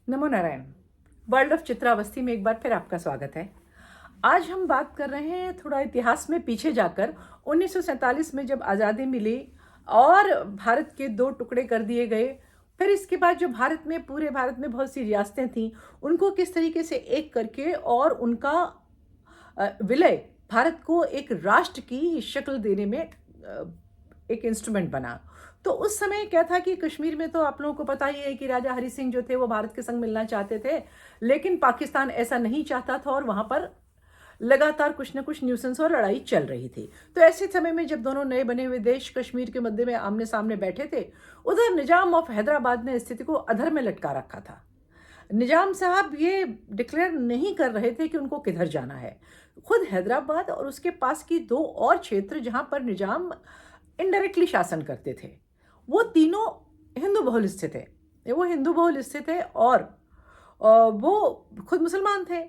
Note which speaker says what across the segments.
Speaker 1: NaMo Narayan. World of चित्रावस्थी में एक बार फिर आपका स्वागत है। आज हम बात कर रहे हैं थोड़ा इतिहास में पीछे जाकर 1947 में जब आज़ादी मिली और भारत के दो टुकड़े कर दिए गए। फिर इसके बाद जो भारत में पूरे भारत में बहुत सी रियासतें थीं, उनको किस तरीके से एक करके और उनका विलय भारत को एक राष्ट्र की शक्ल देने में एक इंस्ट्रूमेंट बना। तो उस समय क्या था कि कश्मीर में तो आप लोगों को पता ही है कि राजा हरि सिंह जो थे वो भारत के संग मिलना चाहते थे, लेकिन पाकिस्तान ऐसा नहीं चाहता था और वहां पर लगातार कुछ न कुछ न्यूसेंस और लड़ाई चल रही थी। तो ऐसे समय में जब दोनों नए बने हुए देश कश्मीर के मध्य में आमने सामने बैठे थे, उधर निजाम ऑफ हैदराबाद ने स्थिति को अधर में लटका रखा था। निजाम साहब ये डिक्लेयर नहीं कर रहे थे कि उनको किधर जाना है। खुद हैदराबाद और उसके पास की दो और क्षेत्र जहां पर निजाम इनडायरेक्टली शासन करते थे, वो तीनों हिंदू बहुल स्थित थे। वो हिंदू बहुल स्थित है और वो खुद मुसलमान थे।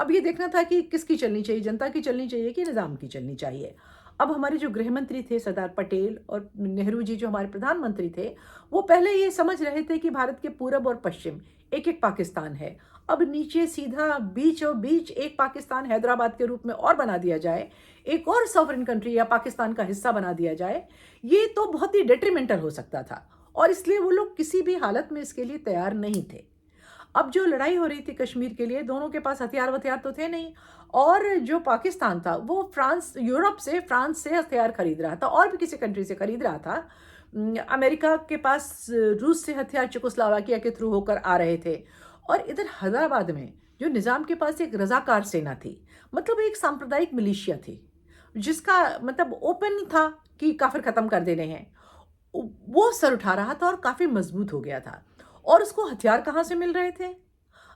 Speaker 1: अब ये देखना था कि किसकी चलनी चाहिए, जनता की चलनी चाहिए कि निज़ाम की चलनी चाहिए। अब हमारे जो गृह मंत्री थे सरदार पटेल और नेहरू जी जो हमारे प्रधानमंत्री थे, वो पहले ये समझ रहे थे कि भारत के पूरब और पश्चिम एक एक पाकिस्तान है। अब नीचे सीधा बीच और बीच एक पाकिस्तान हैदराबाद के रूप में और बना दिया जाए, एक और सॉवरेन कंट्री या पाकिस्तान का हिस्सा बना दिया जाए, ये तो बहुत ही डेट्रीमेंटल हो सकता था और इसलिए वो लोग किसी भी हालत में इसके लिए तैयार नहीं थे। अब जो लड़ाई हो रही थी कश्मीर के लिए, दोनों के पास हथियार तो थे नहीं और जो पाकिस्तान था वो फ्रांस से हथियार खरीद रहा था और भी किसी कंट्री से खरीद रहा था। अमेरिका के पास रूस से हथियार चेकोस्लोवाकिया के थ्रू होकर आ रहे थे और इधर हैदराबाद में जो निज़ाम के पास एक रजाकार सेना थी, मतलब एक सांप्रदायिक मिलिशिया थी जिसका मतलब ओपन था कि काफिर खत्म कर देने हैं, वो सर उठा रहा था और काफी मजबूत हो गया था। और उसको हथियार कहाँ से मिल रहे थे?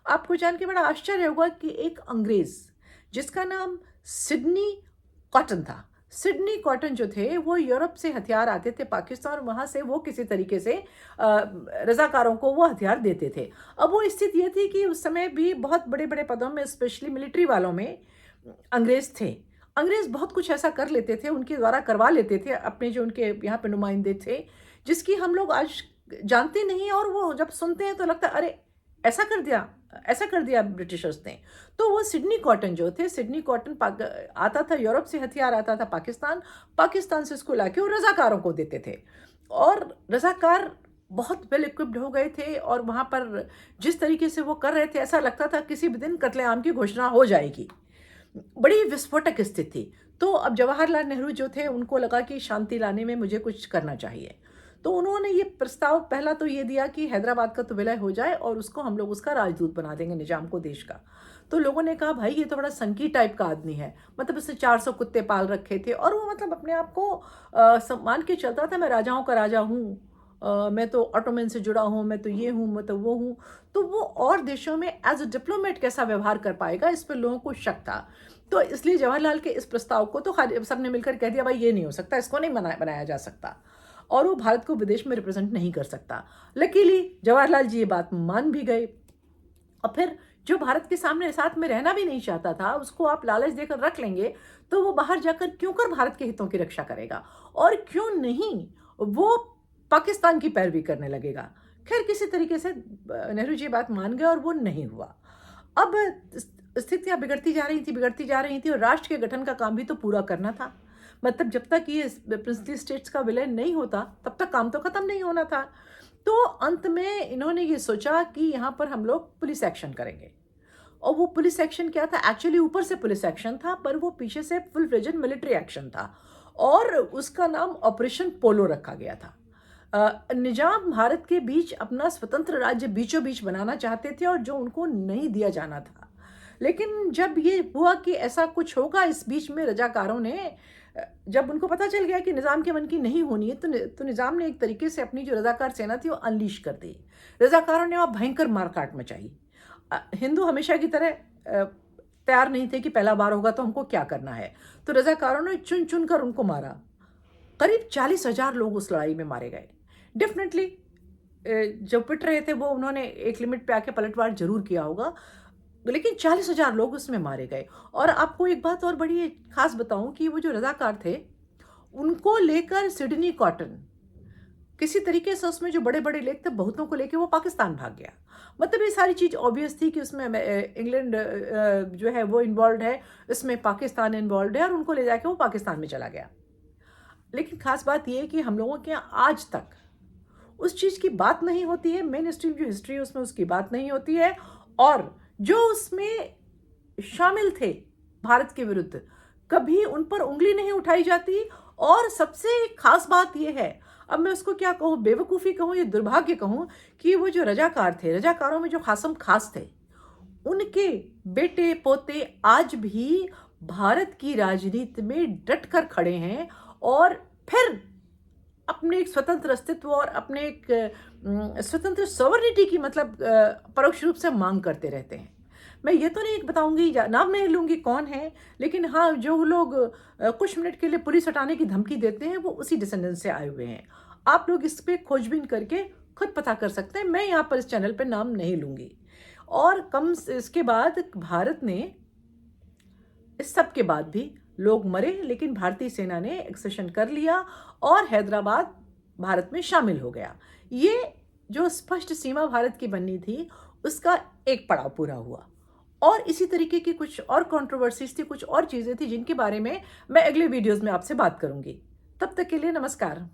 Speaker 1: आपको जान के बड़ा आश्चर्य होगा कि एक अंग्रेज जिसका नाम सिडनी कॉटन था, सिडनी कॉटन जो थे वो यूरोप से हथियार आते थे पाकिस्तान और वहाँ से वो किसी तरीके से रजाकारों को वो हथियार देते थे। अब वो स्थिति ये थी कि उस समय भी बहुत बड़े बड़े पदों में स्पेशली मिलिट्री वालों में अंग्रेज थे। अंग्रेज बहुत कुछ ऐसा कर लेते थे, उनके द्वारा करवा लेते थे अपने जो उनके यहाँ पे नुमाइंदे थे, जिसकी हम लोग आज जानते नहीं और वो जब सुनते हैं तो लगता है अरे ऐसा कर दिया, ऐसा कर दिया ब्रिटिशर्स ने। तो वो सिडनी कॉटन जो थे, सिडनी कॉटन आता था यूरोप से, हथियार आता था पाकिस्तान, पाकिस्तान से इसको लाके वो रजाकारों को देते थे और रजाकार बहुत वेल इक्विप्ड हो गए थे और वहाँ पर जिस तरीके से वो कर रहे थे ऐसा लगता था किसी भी दिन कत्लेआम की घोषणा हो जाएगी। बड़ी विस्फोटक स्थिति थी। तो अब जवाहरलाल नेहरू जो थे उनको लगा कि शांति लाने में मुझे कुछ करना चाहिए। तो उन्होंने ये प्रस्ताव पहला तो ये दिया कि हैदराबाद का तो विलय हो जाए और उसको हम लोग उसका राजदूत बना देंगे निजाम को देश का। तो लोगों ने कहा भाई ये तो बड़ा संकी टाइप का आदमी है, मतलब उसने 400 कुत्ते पाल रखे थे और वो मतलब अपने आप को सम्मान के चलता था, मैं राजाओं का राजा हूँ, मैं तो ऑटोमन से जुड़ा हूँ, मैं तो ये हूँ, मैं तो वो हूँ। तो वो और देशों में एज अ डिप्लोमेट कैसा व्यवहार कर पाएगा, इस पर लोगों को शक था। तो इसलिए जवाहरलाल के इस प्रस्ताव को तो सबने मिलकर कह दिया भाई ये नहीं हो सकता, इसको नहीं बनाया जा सकता और वो भारत को विदेश में रिप्रेजेंट नहीं कर सकता। लकीली जवाहरलाल जी ये बात मान भी गए और फिर जो भारत के सामने साथ में रहना भी नहीं चाहता था उसको आप लालच देकर रख लेंगे तो वो बाहर जाकर क्यों कर भारत के हितों की रक्षा करेगा और क्यों नहीं वो पाकिस्तान की पैरवी करने लगेगा। खैर किसी तरीके से नेहरू जी बात मान गए और वो नहीं हुआ। अब स्थितियां बिगड़ती जा रही थी और राष्ट्र के गठन का काम भी तो पूरा करना था। मतलब जब तक ये प्रिंसली स्टेट्स का विलय नहीं होता तब तक काम तो खत्म नहीं होना था। तो अंत में इन्होंने ये सोचा कि यहाँ पर हम लोग पुलिस एक्शन करेंगे और वो पुलिस एक्शन क्या था, एक्चुअली ऊपर से पुलिस एक्शन था पर वो पीछे से फुल फ्लेजेड मिलिट्री एक्शन था और उसका नाम ऑपरेशन पोलो रखा गया था। निजाम भारत के बीच अपना स्वतंत्र राज्य बीचों बीच बनाना चाहते थे और जो उनको नहीं दिया जाना था। लेकिन जब ये हुआ कि ऐसा कुछ होगा, इस बीच में रजाकारों ने जब उनको पता चल गया कि निज़ाम के मन की नहीं होनी है तो निज़ाम ने एक तरीके से अपनी जो रजाकार सेना थी वो अनलीश कर दी। रजाकारों ने वहाँ भयंकर मारकाट मचाई। हिंदू हमेशा की तरह तैयार नहीं थे कि पहला बार होगा तो हमको क्या करना है, तो रजाकारों ने चुन चुन कर उनको मारा। करीब 40,000 लोग उस लड़ाई में मारे गए। डेफिनेटली जो पिट रहे थे वो उन्होंने एक लिमिट पे आके पलटवार जरूर किया होगा, लेकिन 40,000 लोग उसमें मारे गए। और आपको एक बात और बड़ी खास बताऊं कि वो जो रजाकार थे उनको लेकर सिडनी कॉटन किसी तरीके से उसमें जो बड़े बड़े लेख थे बहुतों को लेके वो पाकिस्तान भाग गया। मतलब ये सारी चीज़ ऑब्वियस थी कि उसमें इंग्लैंड जो है वो इन्वॉल्व है, इसमें पाकिस्तान इन्वॉल्व है और उनको ले जाके वो पाकिस्तान में चला गया। लेकिन खास बात ये है कि हम लोगों के यहाँ आज तक उस चीज़ की बात नहीं होती है। मेन स्ट्रीम जो हिस्ट्री है उसमें उसकी बात नहीं होती है, और जो उसमें शामिल थे भारत के विरुद्ध कभी उन पर उंगली नहीं उठाई जाती। और सबसे खास बात यह है, अब मैं उसको क्या कहूँ, बेवकूफ़ी कहूँ या दुर्भाग्य कहूँ, कि वो जो रजाकार थे, रजाकारों में जो खासम खास थे, उनके बेटे पोते आज भी भारत की राजनीति में डट कर खड़े हैं और फिर अपने एक स्वतंत्र अस्तित्व और अपने एक स्वतंत्र सॉवरेनिटी की मतलब परोक्ष रूप से मांग करते रहते हैं। मैं ये तो नहीं बताऊंगी, नाम नहीं लूंगी कौन है, लेकिन हाँ, जो लोग कुछ मिनट के लिए पुलिस हटाने की धमकी देते हैं वो उसी डिसेंडेंट से आए हुए हैं। आप लोग इस पे खोजबीन करके खुद पता कर सकते हैं। मैं यहाँ पर इस चैनल पे नाम नहीं लूंगी। और इसके बाद भारत ने, इस सब के बाद भी लोग मरे, लेकिन भारतीय सेना ने एक्सेशन कर लिया और हैदराबाद भारत में शामिल हो गया। ये जो स्पष्ट सीमा भारत की बननी थी उसका एक पड़ाव पूरा हुआ। और इसी तरीके की कुछ और कंट्रोवर्सीज थी, कुछ और चीज़ें थी जिनके बारे में मैं अगले वीडियोज़ में आपसे बात करूंगी। तब तक के लिए नमस्कार।